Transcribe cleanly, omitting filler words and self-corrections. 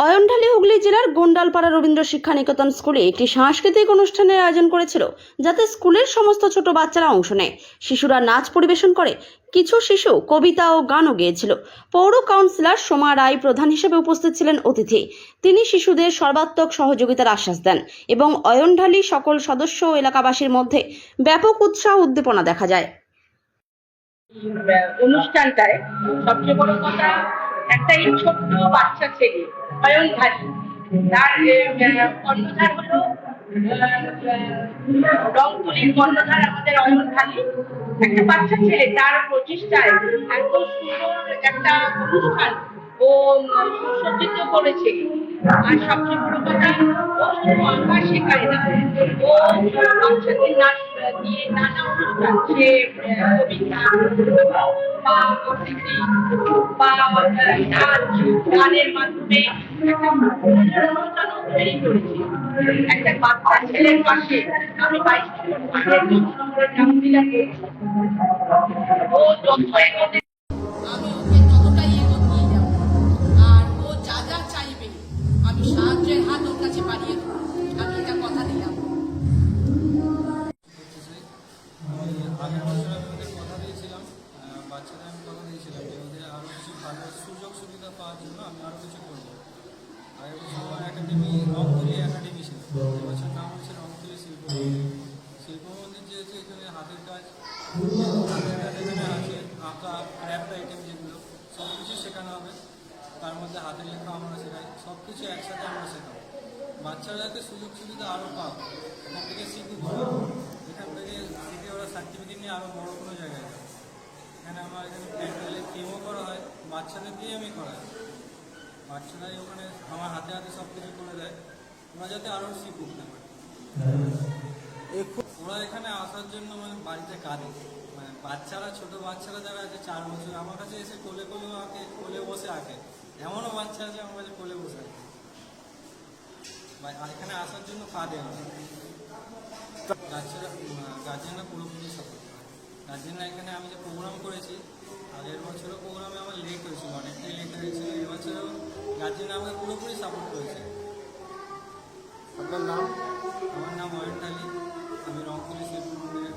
অয়নঢালী হুগলি জেলার গোন্ডালপাড়া রবীন্দ্র শিক্ষা নিকেতন স্কুলে একটি সাংস্কৃতিক অনুষ্ঠানের আয়োজন করেছিল, যাতে স্কুলের সমস্ত ছোট বাচ্চারা অংশ নেয়। শিশুরা নাচ পরিবেশন করে, কিছু শিশু কবিতা ও গানও গেয়েছিল। পৌর কাউন্সিলর সোমা রায় প্রধান হিসেবে উপস্থিত ছিলেন অতিথি। তিনি শিশুদের সর্বাত্মক সহযোগিতার আশ্বাস দেন এবং অয়নঢালী সকল সদস্য ও এলাকাবাসীর মধ্যে ব্যাপক উৎসাহ উদ্দীপনা দেখা যায়। অনুষ্ঠানটায় সবচেয়ে বড় কথা, একটা এই ছোট্ট বাচ্চা ছেলে অয়নঢালী, তার কর্ণধার হলো রংতুলির কর্ণধার আমাদের অয়নঢালী। একটা বাচ্চা ছেলে তার প্রচেষ্টায় এত সুন্দর একটা অনুষ্ঠান ও সুসজ্জিত করেছে। আর সবচেয়ে বড় কথা, ও শুধু আঁকা শেখায় না, ও বাচ্চাদের নাচ দিয়ে নানা অনুষ্ঠান, সে কবিতা বা আবৃত্তি বা নাচ গানের মাধ্যমে একটা মনোরঞ্জন অনুষ্ঠানও তৈরি করেছে। একটা বাচ্চা ছেলের পাশে আমি 22 নম্বরের কাউন্সিলর করছি। ও যত এগোতে আমি ওকে ততটাই এগোতে নিয়ে যাব, আর ও যা যা চাইবে আমি সাহায্যের হাত ওর কাছে বাড়িয়ে দেবো। আমি এটা কথা দিলাম। আগের বছর আমি ওদের কথা দিয়েছিলাম, বাচ্চাদের আমি কথা দিয়েছিলাম যে ওদের আরও কিছু ভালো সুযোগ সুবিধা পাওয়ার জন্য আমি আরও কিছু করবো। আগের বছর আমার একাডেমি রংতুলি একাডেমি ছিল, এবছর নাম হচ্ছে রংতুলি শিল্প মন্দির। শিল্প মন্দির যেহেতু এখানে হাতের কাজ এখানে আছে, আঁকা ক্র্যাফট আইটেম যেগুলো সব কিছু শেখানো হবে। তার মধ্যে হাতের লেখা আমরা শেখাই, সব কিছু একসাথে আমরা শেখাবো। বাচ্চারা যাতে সুযোগ সুবিধা আরও পাক, এখান থেকে শিখুক, এখান থেকে শিখে ওরা সার্টিফিকেট নিয়ে আরও বড়ো কোনো জায়গায় যাবে। এখানে আমার এখানে প্র্যাকটিক্যালি গেমও করা হয়, বাচ্চাদের দিয়ে আমি করাই। বাচ্চারাই ওখানে আমার হাতে হাতে সব কিছু করে দেয়, ওরা যাতে আরও শিখুক না। ওরা এখানে আসার জন্য মানে বাড়িতে কাঁদে, মানে বাচ্চারা ছোটো বাচ্চারা যারা আছে 4 বছর আমার কাছে এসে কোলে কোলেও আঁকে, কোলে বসে আঁকে। এমনও বাচ্চা আছে আমার কাছে কোলে বসে আঁকে, এখানে আসার জন্য কাঁদে। বাচ্চারা গার্জেনরা পুরোপুরি সাপোর্ট করে। গার্জেনরা এখানে আমি যে প্রোগ্রাম করেছি, আগের বছরও প্রোগ্রামে আমার লেট হয়েছিল, অনেকটাই লেট হয়েছিল। এবছরও গার্জেনরা আমাকে পুরোপুরি সাপোর্ট করেছে। আপনার নাম? আমার নাম অয়নঢালী, আমি রংতুলি শিল্প মন্দিরের